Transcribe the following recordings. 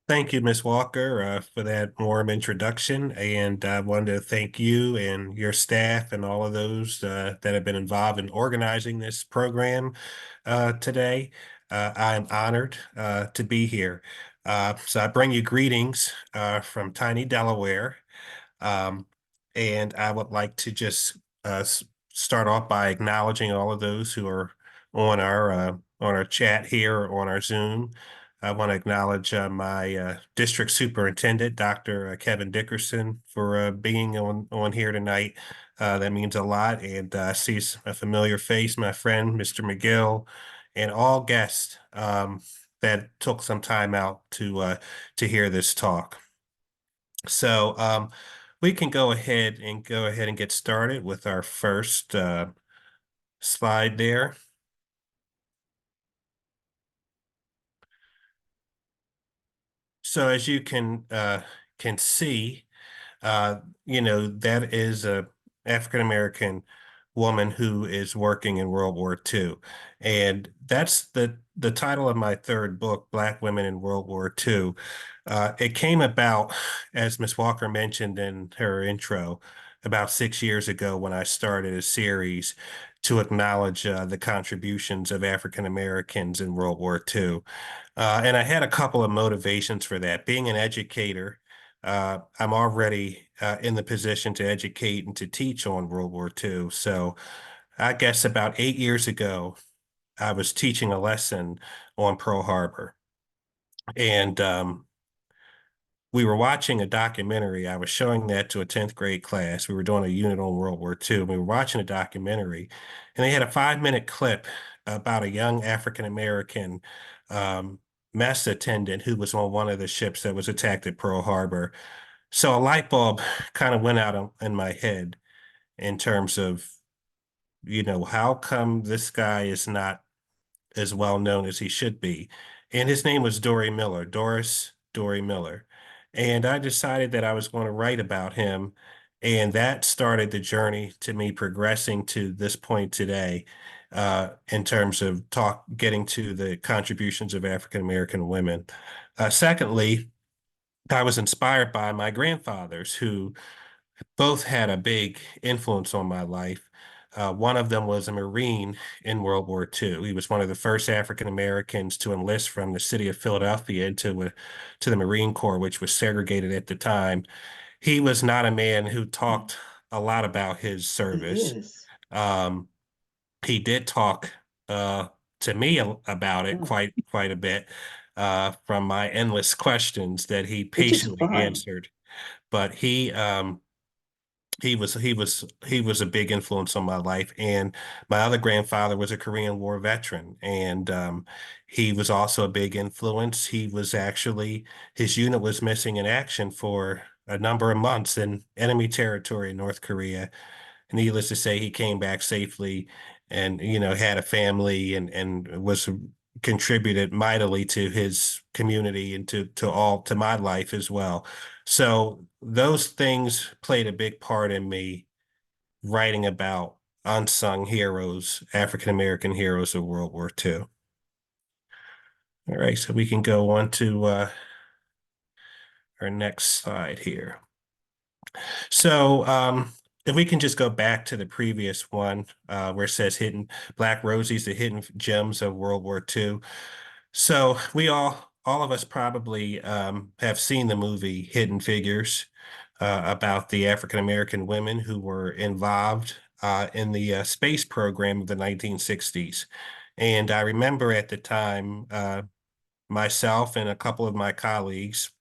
Thank you, Ms. Walker, for that warm introduction. And I wanted to thank you and your staff and all of those that have been involved in organizing this program today. I am honored to be here. So I bring you greetings from tiny Delaware. Um, and I would like to just start off by acknowledging all of those who are on our chat here or on our Zoom. I want to acknowledge my district superintendent, Dr. Kevin Dickerson, for being on here tonight. That means a lot. And I see a familiar face, my friend, Mr. McGill, and all guests that took some time out to hear this talk. So we can go ahead and get started with our first slide there. So as you can see, that is a African American woman who is working in World War II. And that's the title of my third book, Black Women in World War II. It came about, as Ms. Walker mentioned in her intro, about 6 years ago when I started a series to acknowledge the contributions of African Americans in World War II. And I had a couple of motivations for that. Being an educator, I'm already in the position to educate and to teach on World War II. So I guess about 8 years ago, I was teaching a lesson on Pearl Harbor. And we were watching a documentary. I was showing that to a 10th grade class. We were doing a unit on World War II. And we were watching a documentary, and they had a 5-minute clip about a young African American mess attendant who was on one of the ships that was attacked at Pearl Harbor. So a light bulb kind of went out in my head in terms of, how come this guy is not as well known as he should be? And his name was Doris Dory Miller. And I decided that I was going to write about him. And that started the journey to me progressing to this point today, in terms of getting to the contributions of African American women. Secondly, I was inspired by my grandfathers who both had a big influence on my life. One of them was a Marine in World War II. He was one of the first African Americans to enlist from the city of Philadelphia to the Marine Corps, which was segregated at the time. He was not a man who talked a lot about his It service. is. Um, he did talk to me about it Oh, quite a bit from my endless questions that he which is patiently fine. answered. But he was a big influence on my life. And my other grandfather was a Korean War veteran, and he was also a big influence. His unit was missing in action for a number of months in enemy territory in North Korea. Needless to say, he came back safely and, had a family and was contributed mightily to his community and to my life as well. So those things played a big part in me writing about unsung heroes, African American heroes of World War II. All right, so we can go on to our next slide here. So if we can just go back to the previous one where it says hidden Black Rosies, the hidden gems of World War II. So all of us probably have seen the movie Hidden Figures about the African American women who were involved in the space program of the 1960s. And I remember at the time, myself and a couple of my colleagues,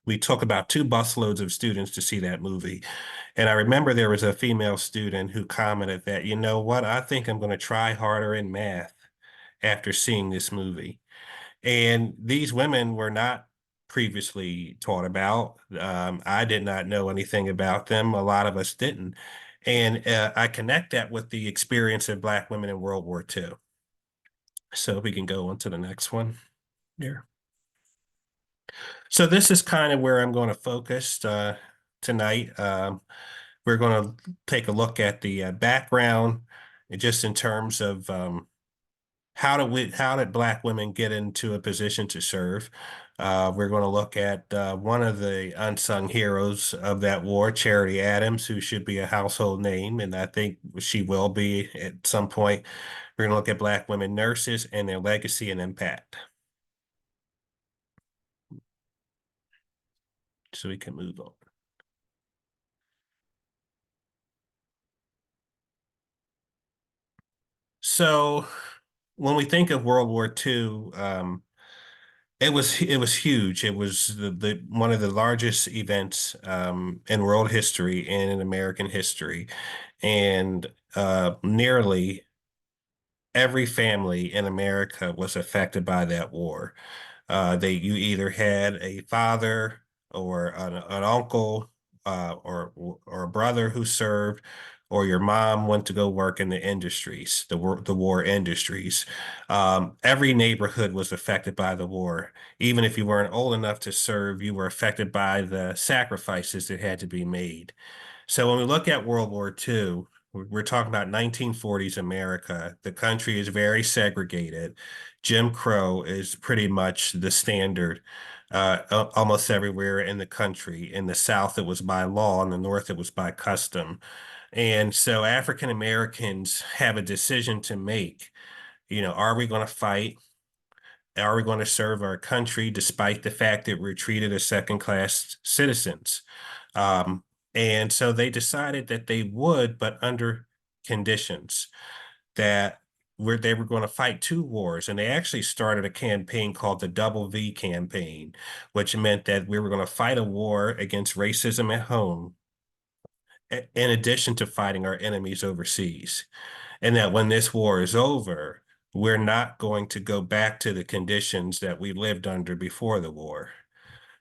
we took about 2 busloads of students to see that movie. And I remember there was a female student who commented that, you know what, I think I'm going to try harder in math after seeing this movie. And these women were not previously taught about. I did not know anything about them. A lot of us didn't. And I connect that with the experience of Black women in World War II. So we can go on to the next one here. So this is kind of where I'm going to focus tonight. We're going to take a look at the background, just in terms of how did Black women get into a position to serve? We're going to look at one of the unsung heroes of that war, Charity Adams, who should be a household name, and I think she will be at some point. We're going to look at Black women nurses and their legacy and impact. So we can move on. So when we think of World War II, it was huge. It was the one of the largest events in world history and in American history, and nearly every family in America was affected by that war. You either had a father or an uncle or a brother who served, or your mom went to go work in the industries, the war industries. Every neighborhood was affected by the war. Even if you weren't old enough to serve, you were affected by the sacrifices that had to be made. So when we look at World War II, we're talking about 1940s America. The country is very segregated. Jim Crow is pretty much the standard almost everywhere in the country. In the South, it was by law. In the North, it was by custom. And so African Americans have a decision to make. Are we going to fight? Are we going to serve our country despite the fact that we're treated as second-class citizens? Um, and so they decided that they would, but under conditions that where they were going to fight two wars. And they actually started a campaign called the Double V campaign, which meant that we were going to fight a war against racism at home, in addition to fighting our enemies overseas. And that when this war is over, we're not going to go back to the conditions that we lived under before the war.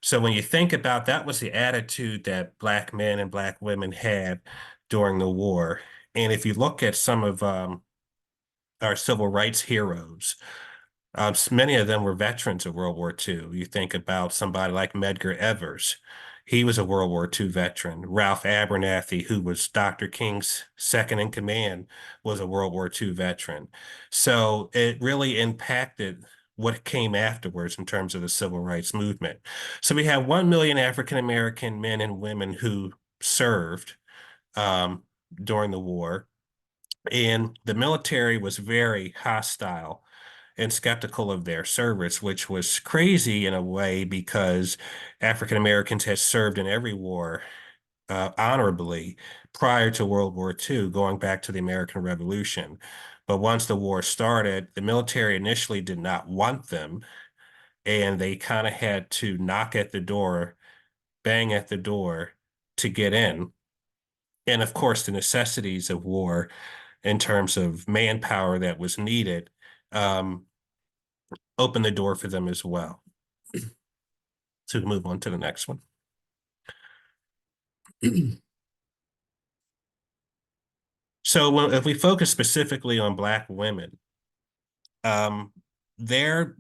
So when you think about that was the attitude that Black men and Black women had during the war. And if you look at some of our civil rights heroes, many of them were veterans of World War II. You think about somebody like Medgar Evers. He was a World War II veteran. Ralph Abernathy, who was Dr. King's second in command, was a World War II veteran. So it really impacted what came afterwards in terms of the civil rights movement. So we have 1 million African American men and women who served um, during the war. And the military was very hostile and skeptical of their service, which was crazy in a way because African Americans had served in every war honorably prior to World War II, going back to the American Revolution. But once the war started, the military initially did not want them, and they kind of had to knock at the door, bang at the door to get in. And of course, the necessities of war in terms of manpower that was needed um, opened the door for them as well. To move on to the next one. So if we focus specifically on Black women, um, their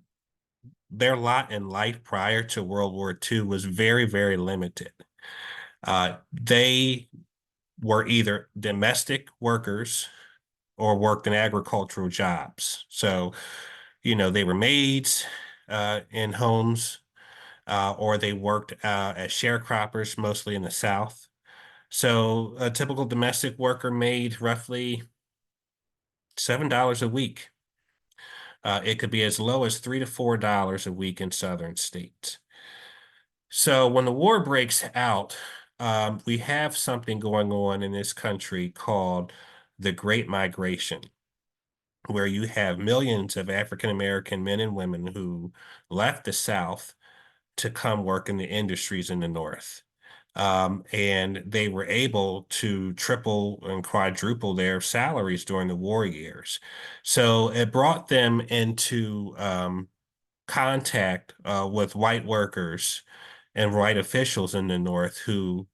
their lot in life prior to World War II was very, very limited. They were either domestic workers or worked in agricultural jobs. So, they were maids in homes, or they worked as sharecroppers, mostly in the South. So a typical domestic worker made roughly $7 a week. It could be as low as $3 to $4 a week in southern states. So when the war breaks out, we have something going on in this country called the Great Migration, where you have millions of African American men and women who left the South to come work in the industries in the North. And they were able to triple and quadruple their salaries during the war years. So it brought them into contact with white workers and white officials in the North who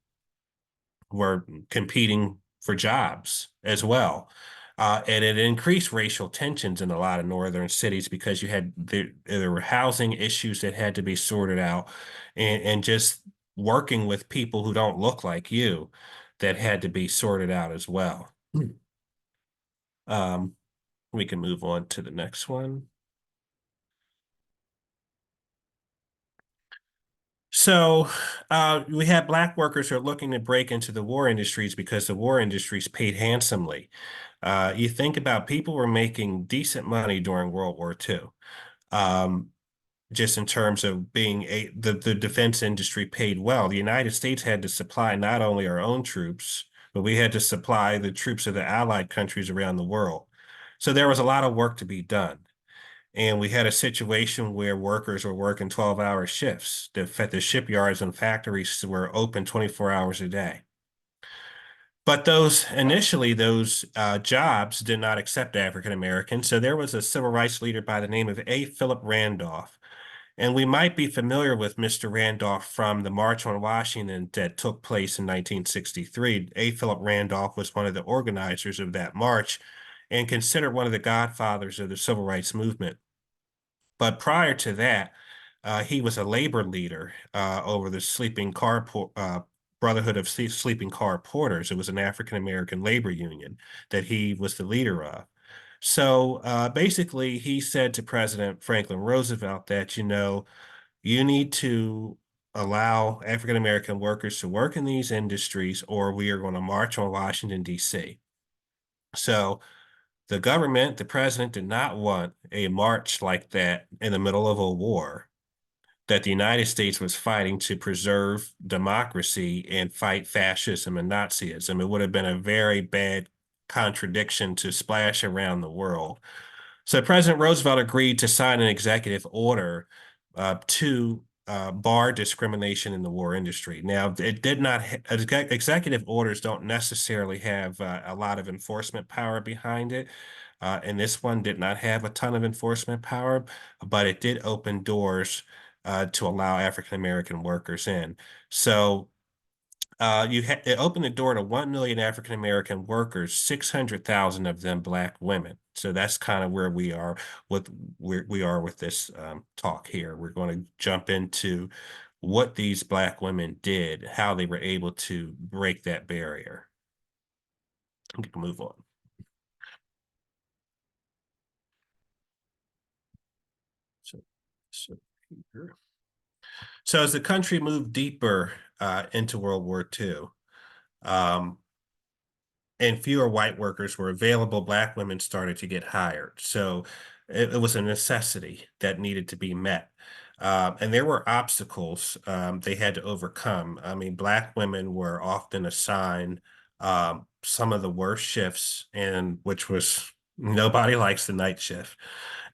were competing for jobs as well. And it increased racial tensions in a lot of northern cities because there were housing issues that had to be sorted out, and just working with people who don't look like you that had to be sorted out as well. Um, we can move on to the next one. So we have black workers who are looking to break into the war industries because the war industries paid handsomely. You think about people were making decent money during World War II. Um, just in terms of being the defense industry paid well. The United States had to supply not only our own troops, but we had to supply the troops of the allied countries around the world. So there was a lot of work to be done. And we had a situation where workers were working 12-hour shifts. The shipyards and factories were open 24 hours a day. But those jobs did not accept African Americans. So there was a civil rights leader by the name of A. Philip Randolph. And we might be familiar with Mr. Randolph from the March on Washington that took place in 1963. A. Philip Randolph was one of the organizers of that march and considered one of the godfathers of the civil rights movement. But prior to that, he was a labor leader over the Brotherhood of Sleeping Car Porters. It was an African American labor union that he was the leader of. So basically, he said to President Franklin Roosevelt that, you need to allow African American workers to work in these industries, or we are going to march on Washington, D.C. So the government, the president, did not want a march like that in the middle of a war that the United States was fighting to preserve democracy and fight fascism and Nazism. It would have been a very bad contradiction to splash around the world. So President Roosevelt agreed to sign an executive order to bar discrimination in the war industry. Now, it did not, executive orders don't necessarily have a lot of enforcement power behind it. And this one did not have a ton of enforcement power, but it did open doors to allow African American workers in. So it opened the door to 1 million African American workers, 600,000 of them Black women. So that's kind of where we are with this talk here. We're going to jump into what these Black women did, how they were able to break that barrier. We can move on. So, so here. So as the country moved deeper into World War II, um, and fewer white workers were available, Black women started to get hired. So it was a necessity that needed to be met. And there were obstacles they had to overcome. I mean, Black women were often assigned some of the worst shifts, and which was nobody likes the night shift,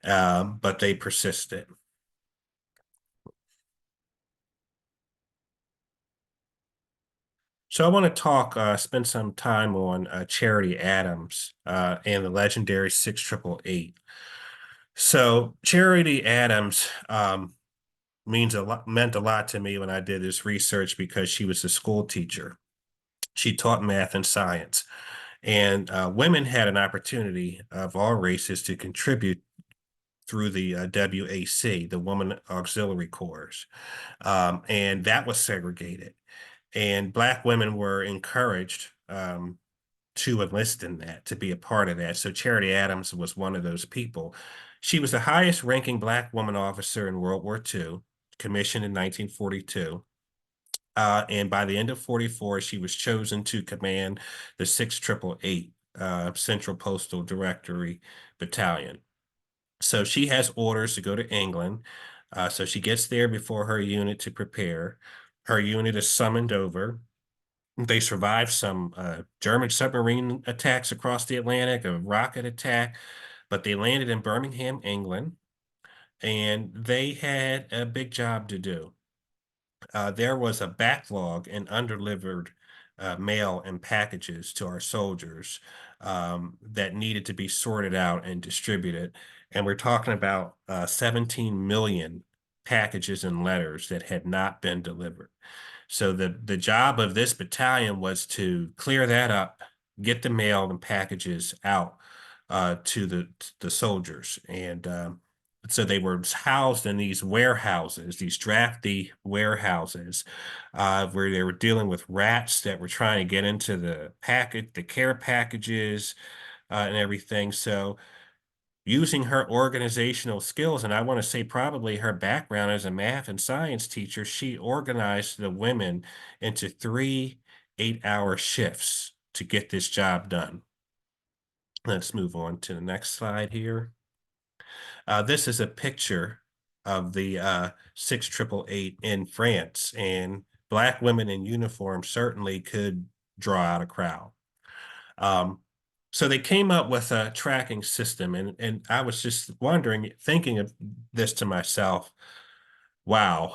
but they persisted. So I want to spend some time on Charity Adams and the legendary 6888. So Charity Adams meant a lot to me when I did this research because she was a school teacher. She taught math and science, and women had an opportunity of all races to contribute through the WAC, the Woman Auxiliary Corps, and that was segregated. And Black women were encouraged to enlist in that, to be a part of that. So Charity Adams was one of those people. She was the highest ranking Black woman officer in World War II, commissioned in 1942. And by the end of 44, she was chosen to command the 6888 Central Postal Directory Battalion. So she has orders to go to England. So she gets there before her unit to prepare. Her unit is summoned over. They survived some German submarine attacks across the Atlantic, a rocket attack, but they landed in Birmingham, England, and they had a big job to do. There was a backlog in undelivered mail and packages to our soldiers that needed to be sorted out and distributed. And we're talking about 17 million packages and letters that had not been delivered. So the job of this battalion was to clear that up, get the mail and packages out to the soldiers. And so they were housed in these warehouses, these drafty warehouses, where they were dealing with rats that were trying to get into the care packages, and everything. So using her organizational skills, and I want to say probably her background as a math and science teacher, she organized the women into 3 8-hour shifts to get this job done. Let's move on to the next slide here. This is a picture of the 6888 in France, and Black women in uniform certainly could draw out a crowd. Um, so they came up with a tracking system, and I was just wondering, thinking of this to myself, wow,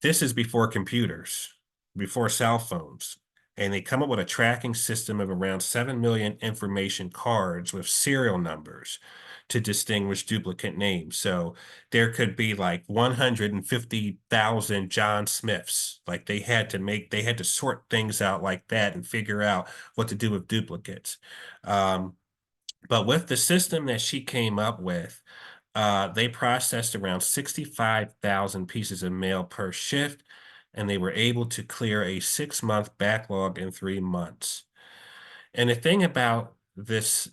this is before computers, before cell phones. And they come up with a tracking system of around 7 million information cards with serial numbers to distinguish duplicate names. So there could be like 150,000 John Smiths. Like they had to sort things out like that and figure out what to do with duplicates. Um, but with the system that she came up with, they processed around 65,000 pieces of mail per shift, and they were able to clear a 6-month backlog in 3 months. And the thing about this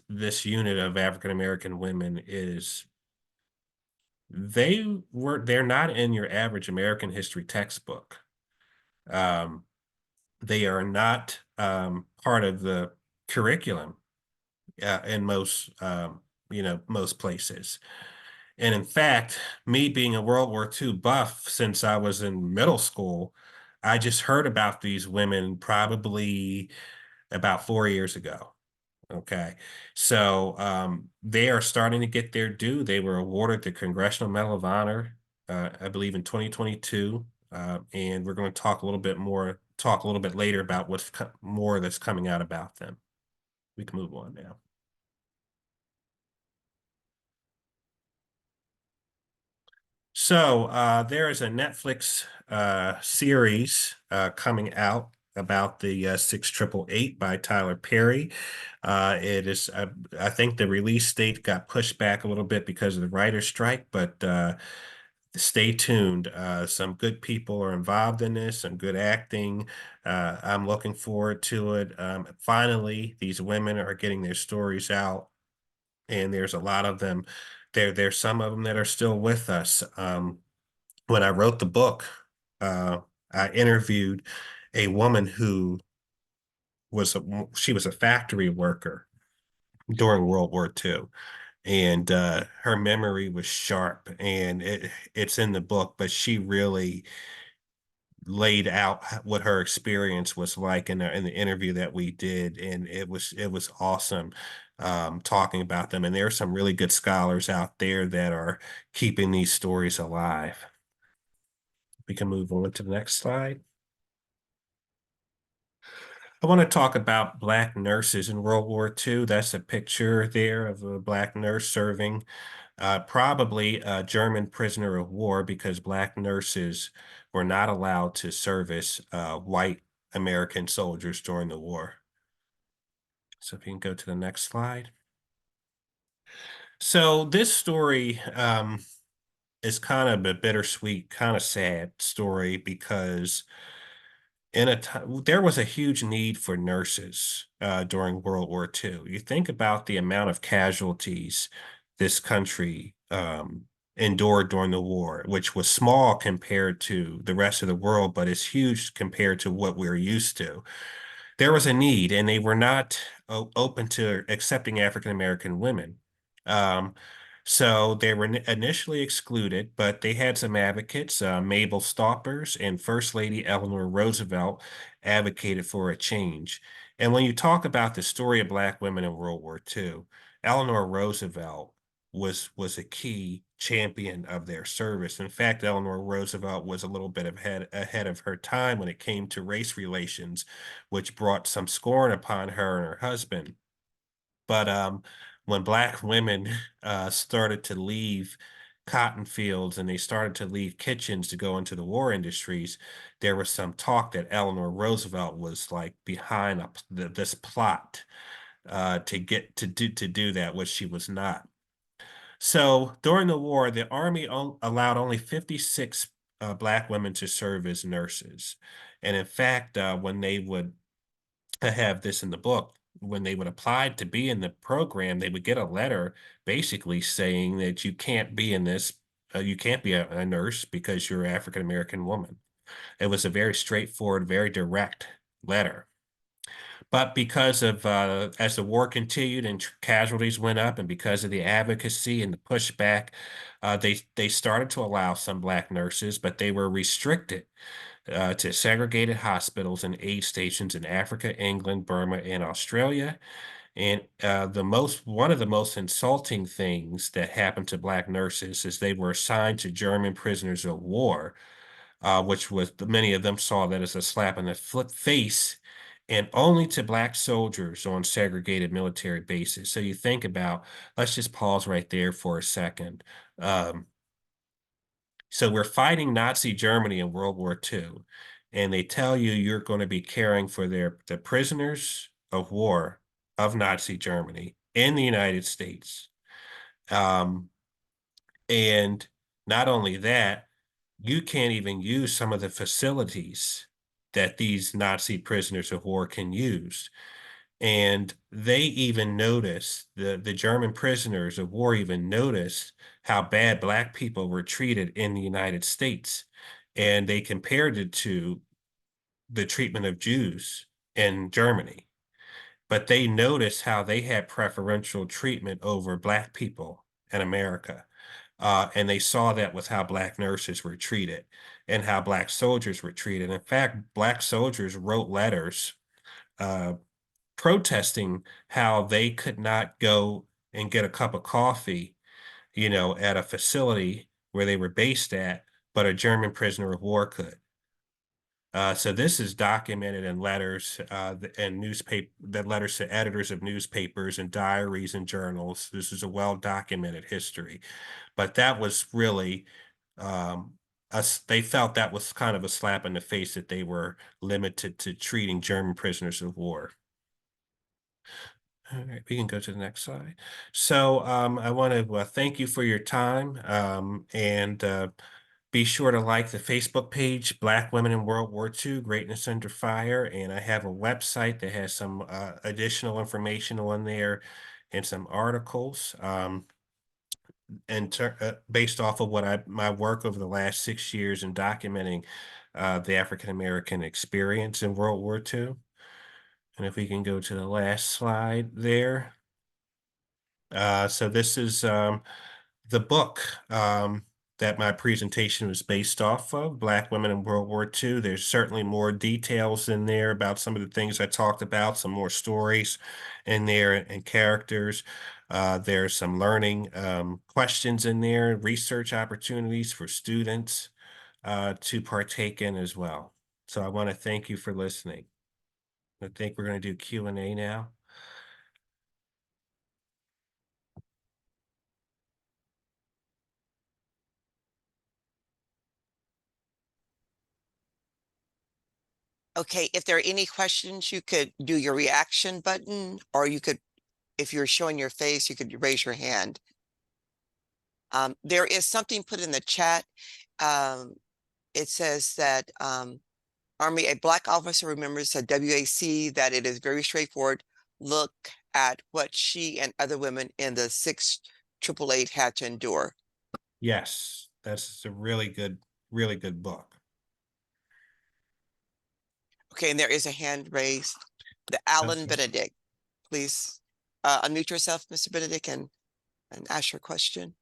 unit of African American women is they're not in your average American history textbook. Um, they are not part of the curriculum in most places. And in fact, me being a World War II buff since I was in middle school, I just heard about these women probably about 4 years ago. Okay. So they are starting to get their due. They were awarded the Congressional Medal of Honor, I believe in 2022. And we're going to talk a little bit later about what's more that's coming out about them. We can move on now. So there is a Netflix series coming out about the 6888 by Tyler Perry. It is, I think the release date got pushed back a little bit because of the writer's strike, but stay tuned. Some good people are involved in this, some good acting. I'm looking forward to it. Finally, these women are getting their stories out, and there's a lot of them. There's some of them that are still with us. When I wrote the book, I interviewed a woman who she was a factory worker during World War II, and her memory was sharp, and it's in the book, but she really laid out what her experience was like in the interview that we did, and it was awesome talking about them. And there are some really good scholars out there that are keeping these stories alive. We can move on to the next slide. I want to talk about Black nurses in World War II. That's a picture there of a Black nurse serving, probably a German prisoner of war, because Black nurses were not allowed to service white American soldiers during the war. So if you can go to the next slide. So this story is kind of a bittersweet, kind of sad story, because in a time there was a huge need for nurses during World War II. You think about the amount of casualties this country endured during the war, which was small compared to the rest of the world, but it's huge compared to what we're used to. There was a need, and they were not open to accepting African American women. Um, so they were initially excluded, but they had some advocates. Mabel Stoppers and First Lady Eleanor Roosevelt advocated for a change. And when you talk about the story of Black women in World War II, Eleanor Roosevelt was a key champion of their service. In fact, Eleanor Roosevelt was a little bit ahead of her time when it came to race relations, which brought some scorn upon her and her husband. But when Black women started to leave cotton fields and they started to leave kitchens to go into the war industries, there was some talk that Eleanor Roosevelt was like behind this plot to do that, which she was not. So during the war, the Army allowed only 56 Black women to serve as nurses. And in fact, when they would have this in the book, when they would apply to be in the program, they would get a letter basically saying that you can't be in this, you can't be a nurse because you're an African American woman. It was a very straightforward, very direct letter. But because of, as the war continued and casualties went up, and because of the advocacy and the pushback, they started to allow some Black nurses, but they were restricted to segregated hospitals and aid stations in Africa, England, Burma, and Australia. And one of the most insulting things that happened to Black nurses is they were assigned to German prisoners of war, which was many of them saw that as a slap in the face, and only to Black soldiers on segregated military bases. So you think about, let's just pause right there for a second. Um, so we're fighting Nazi Germany in World War II, and they tell you you're going to be caring for the prisoners of war of Nazi Germany in the United States. Um, and not only that, you can't even use some of the facilities that these Nazi prisoners of war can use. And they even noticed, the German prisoners of war even noticed how bad Black people were treated in the United States. And they compared it to the treatment of Jews in Germany. But they noticed how they had preferential treatment over Black people in America. And they saw that with how Black nurses were treated and how Black soldiers were treated. In fact, Black soldiers wrote letters uh, protesting how they could not go and get a cup of coffee, at a facility where they were based at, but a German prisoner of war could. So this is documented in letters and letters to editors of newspapers and diaries and journals. This is a well-documented history, but that was really they felt that was kind of a slap in the face that they were limited to treating German prisoners of war. All right, we can go to the next slide. So I want to thank you for your time, and be sure to like the Facebook page, Black Women in World War II, Greatness Under Fire. And I have a website that has some additional information on there and some articles based off of my work over the last 6 years in documenting the African American experience in World War II. And if we can go to the last slide there. So this is the book that my presentation was based off of, Black Women in World War II. There's certainly more details in there about some of the things I talked about, some more stories in there and characters. There's some learning questions in there, research opportunities for students to partake in as well. So I want to thank you for listening. I think we're going to do Q&A now. Okay, if there are any questions, you could do your reaction button, or you could, if you're showing your face, you could raise your hand. There is something put in the chat. It says that Army, a Black officer remembers at WAC that it is very straightforward. Look at what she and other women in the 6th AAA had to endure. Yes, that's a really good book. Okay, and there is a hand raised. The Alan Benedict, please unmute yourself, Mr. Benedict, and ask your question.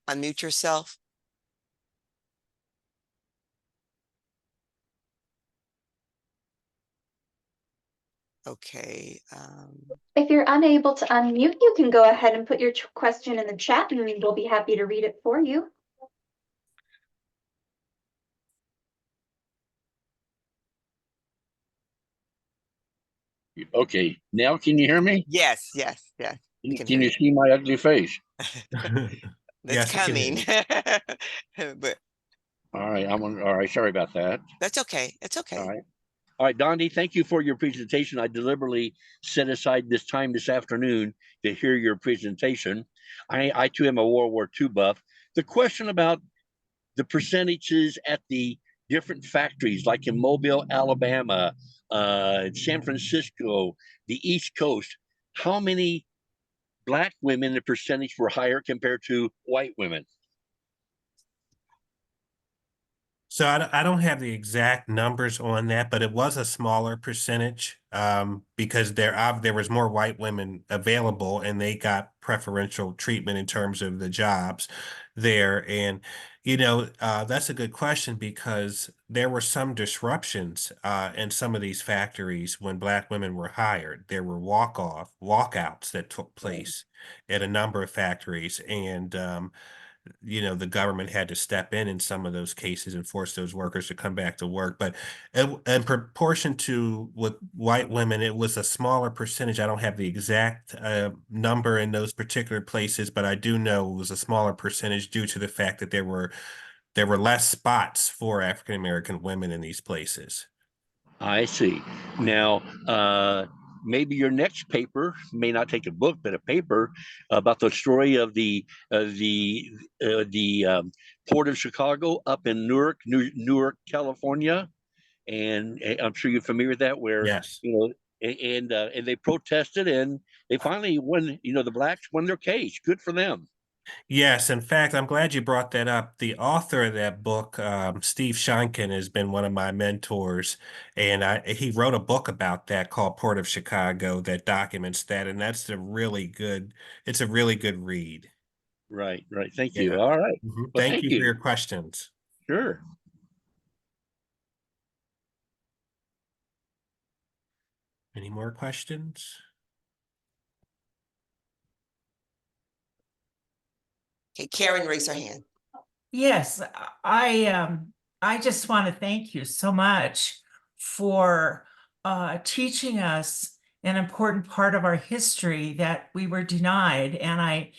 Unmute yourself. Okay. If you're unable to unmute, you can go ahead and put your question in the chat and we'll be happy to read it for you. Okay, now can you hear me? Yes, yes, yes. Can you see my ugly face? That's coming. But all right, all right. Sorry about that. That's okay. It's okay. All right, Dante, thank you for your presentation. I deliberately set aside this time this afternoon to hear your presentation. I too am a World War II buff. The question about the percentages at the different factories, like in Mobile, Alabama, San Francisco, the East Coast, how many Black women, the percentage were higher compared to white women? So I don't have the exact numbers on that, but it was a smaller percentage because there was more white women available and they got preferential treatment in terms of the jobs there. And that's a good question because there were some disruptions in some of these factories when Black women were hired. There were walkouts that took place at a number of factories, and the government had to step in some of those cases and force those workers to come back to work. But in proportion to with white women, it was a smaller percentage. I don't have the exact number in those particular places, but I do know it was a smaller percentage due to the fact that there were less spots for African American women in these places. I see. Now, maybe your next paper may not take a book, but a paper about the story of the Port of Chicago up in Newark, California, and I'm sure you're familiar with that. Where Yes. and they protested, and they finally won. The Blacks won their case. Good for them. Yes, in fact, I'm glad you brought that up. The author of that book, Steve Shonkin, has been one of my mentors, and he wrote a book about that called Port of Chicago that documents that, and it's a really good read. Right. Thank you. Yeah. All right. Well, Thank thank you for you. your questions. Sure. Any more questions? Okay, Karen, raise her hand. Yes, I just want to thank you so much for teaching us an important part of our history that we were denied. And I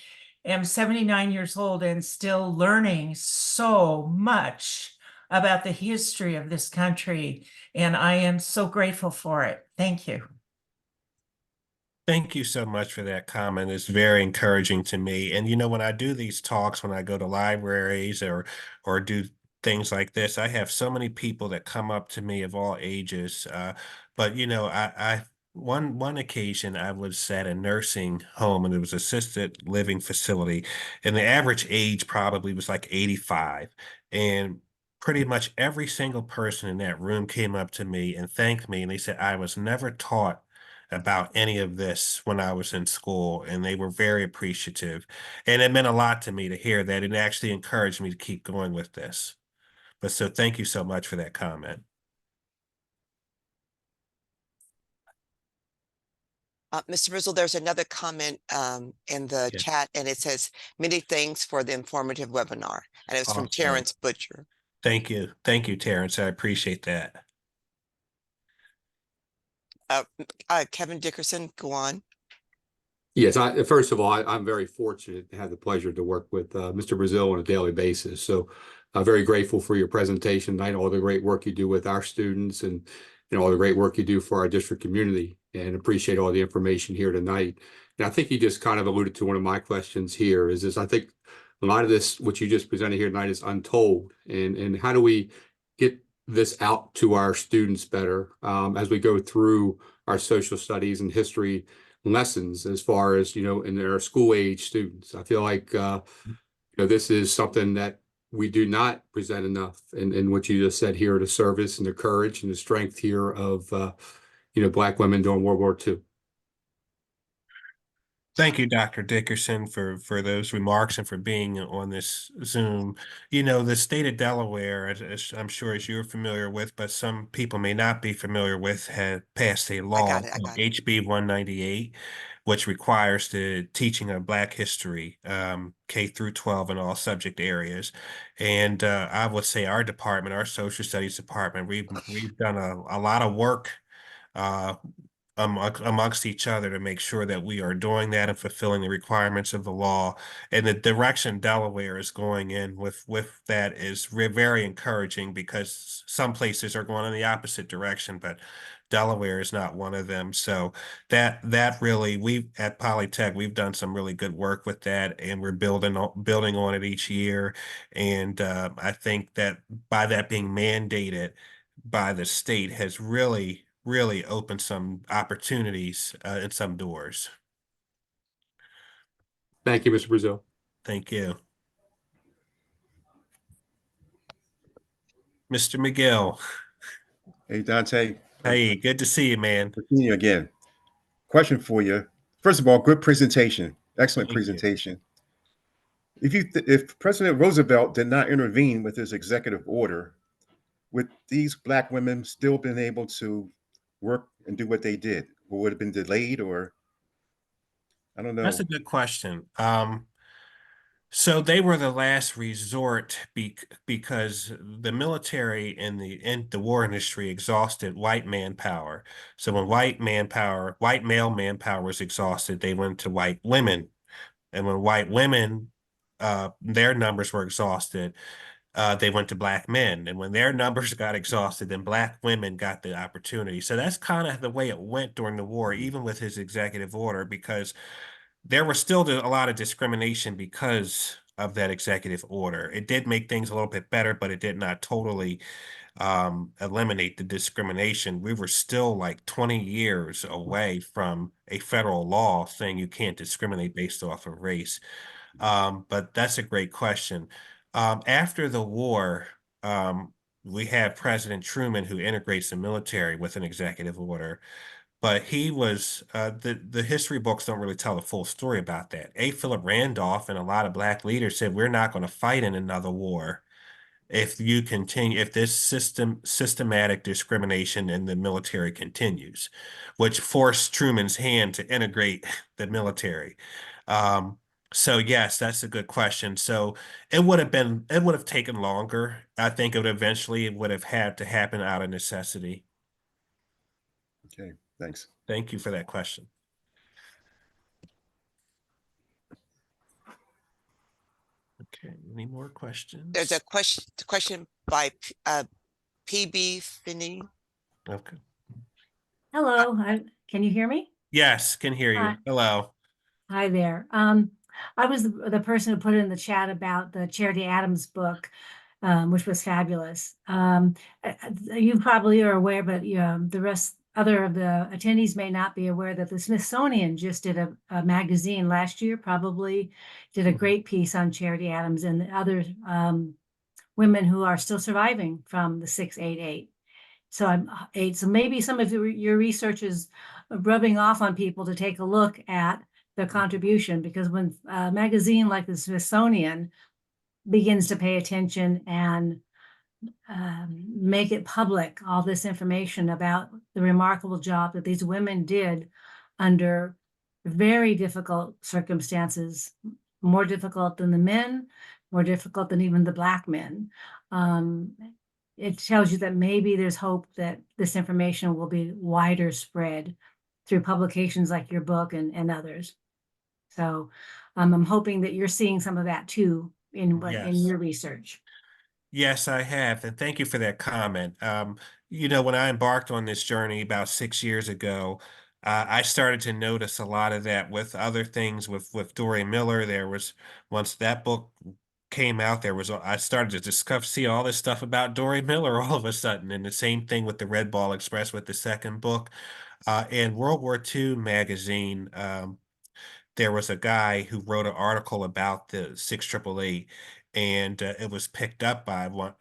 am 79 years old and still learning so much about the history of this country. And I am so grateful for it. Thank you. Thank you so much for that comment. It's very encouraging to me. And when I do these talks, when I go to libraries or do things like this, I have so many people that come up to me of all ages. But I one occasion I was at a nursing home and it was assisted living facility, and the average age probably was like 85. And pretty much every single person in that room came up to me and thanked me, and they said, I was never taught about any of this when I was in school, and they were very appreciative. And it meant a lot to me to hear that. It actually encouraged me to keep going with this. But so thank you so much for that comment. Mr. Brizill, there's another comment in the Yeah. chat, and it says, many thanks for the informative webinar. And it was from Awesome. Terrence Butcher. Thank you. Thank you, Terrence. I appreciate that. Kevin Dickerson, go on. Yes, first of all, I'm very fortunate to have the pleasure to work with Mr. Brizill on a daily basis. So I'm very grateful for your presentation tonight, all the great work you do with our students and all the great work you do for our district community, and appreciate all the information here tonight. And I think you just kind of alluded to one of my questions here is this: I think a lot of this, what you just presented here tonight, is untold. And how do we get this out to our students better as we go through our social studies and history lessons, as far as in their school age students? I feel like this is something that we do not present enough, and what you just said here, the service and the courage and the strength here of Black women during World War II. Thank you, Dr. Dickerson, for those remarks and for being on this Zoom. The state of Delaware, as I'm sure as you're familiar with, but some people may not be familiar with, had passed a law I got called it. HB 198, which requires the teaching of Black history, K through 12 in all subject areas. And I would say our department, our social studies department, we've done a lot of work amongst each other to make sure that we are doing that and fulfilling the requirements of the law. And the direction Delaware is going in with that is very encouraging, because some places are going in the opposite direction. But Delaware is not one of them. So that really, we at Polytech, we've done some really good work with that, and we're building on it each year. And I think that by that being mandated by the state has really opened some opportunities and some doors. Thank you, Mr. Brizill. Thank you. Mr. McGill. Hey, Dante. Hey, good to see you, man. Good seeing you again. Question for you. First of all, good presentation. Excellent Thank you. presentation. If President Roosevelt did not intervene with his executive order, would these Black women still been able to work and do what they did? Or would it have been delayed, or I don't That's know. a good question. So they were the last resort because the military and the war industry exhausted white manpower. So when white male manpower was exhausted, they went to white women. And when white women, their numbers were exhausted, they went to Black men. And when their numbers got exhausted, then Black women got the opportunity. So that's kind of the way it went during the war, even with his executive order, because there was still a lot of discrimination because of that executive order. It did make things a little bit better, but it did not totally eliminate the discrimination. We were still like 20 years away from a federal law saying you can't discriminate based off of race. But that's a great question. After the war, we had President Truman, who integrates the military with an executive order. But he was the history books don't really tell the full story about that. A. Philip Randolph and a lot of Black leaders said, we're not going to fight in another war if this systematic discrimination in the military continues, which forced Truman's hand to integrate the military. So yes, that's a good question. So it would have taken longer. I think it would have had to happen out of necessity. Okay, thanks. Thank you for that question. Okay, any more questions? There's a question by PB Finney. Okay. Hello, can you hear me? Yes, can hear you. Hi. Hello. Hi there. I was the person who put in the chat about the Charity Adams book, which was fabulous. You probably are aware, but other of the attendees may not be aware that the Smithsonian just did a magazine last year, probably did a great piece on Charity Adams and the other women who are still surviving from the 688. So maybe some of your research is rubbing off on people to take a look at their contribution, because when a magazine like the Smithsonian begins to pay attention and make it public, all this information about the remarkable job that these women did under very difficult circumstances, more difficult than the men, more difficult than even the Black men. It tells you that maybe there's hope that this information will be wider spread through publications like your book and others. So I'm hoping that you're seeing some of that too in your research. Yes, I have. And thank you for that comment. When I embarked on this journey about 6 years ago, I started to notice a lot of that with other things with Dory Miller. Once that book came out, I started to see all this stuff about Dory Miller all of a sudden. And the same thing with the Red Ball Express with the second book. In World War II magazine, there was a guy who wrote an article about the 6888, and it was picked up by one.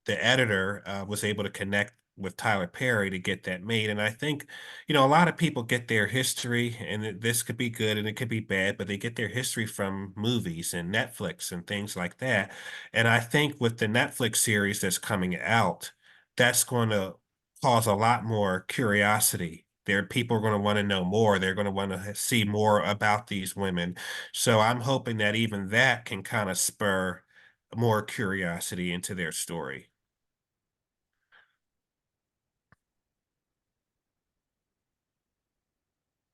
The editor was able to connect with Tyler Perry to get that made. And I think, a lot of people get their history, and this could be good and it could be bad, but they get their history from movies and Netflix and things like that. And I think with the Netflix series that's coming out, that's going to cause a lot more curiosity. People are going to want to know more. They're going to want to see more about these women. So I'm hoping that even that can kind of spur more curiosity into their story.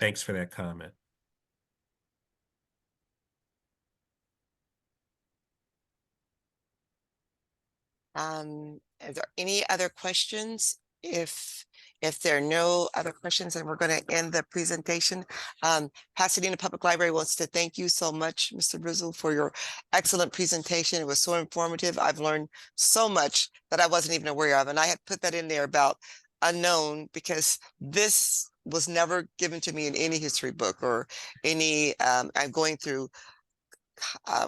Thanks for that comment. Are there any other questions? if there are no other questions, then we're going to end the presentation. Pasadena Public Library wants to thank you so much, Mr. Brizill, for your excellent presentation. It was so informative. I've learned so much that I wasn't even aware of. And I had put that in there about unknown, because this was never given to me in any history book or any, I'm going through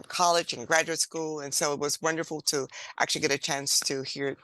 college and graduate school. And so it was wonderful to actually get a chance to hear it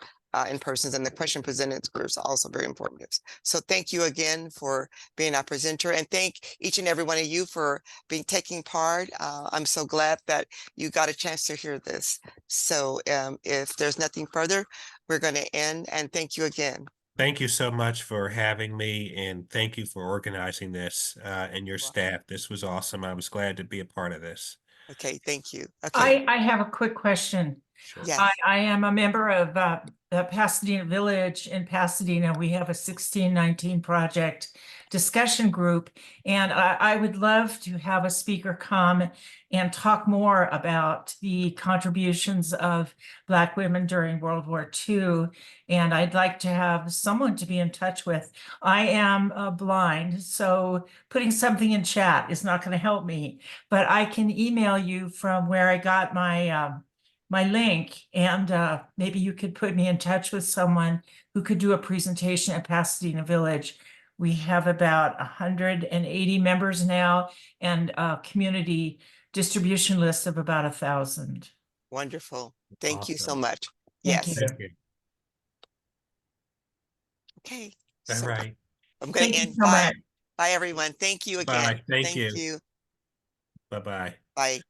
in person, and the question presented was also very informative. So thank you again for being our presenter, and thank each and every one of you for taking part. I'm so glad that you got a chance to hear this. So if there's nothing further, we're going to end, and thank you again. Thank you so much for having me, and thank you for organizing this and your staff. This was awesome. I was glad to be a part of this. Okay, thank you. Okay. I have a quick question. Sure. Yes. I am a member of the Pasadena Village in Pasadena. We have a 1619 project discussion group, and I would love to have a speaker come and talk more about the contributions of Black women during World War II. And I'd like to have someone to be in touch with. I am blind, so putting something in chat is not going to help me, but I can email you from where I got my my link, and maybe you could put me in touch with someone who could do a presentation at Pasadena Village. We have about 180 members now, and a community distribution list of about 1,000. Wonderful. Thank you so Awesome. much. Thank Yes. you. Thank you. Okay. All So right. I'm going Thank to you end. so Bye. much. Bye, everyone. Thank you again. Bye. Thank you. you. Bye-bye. Bye.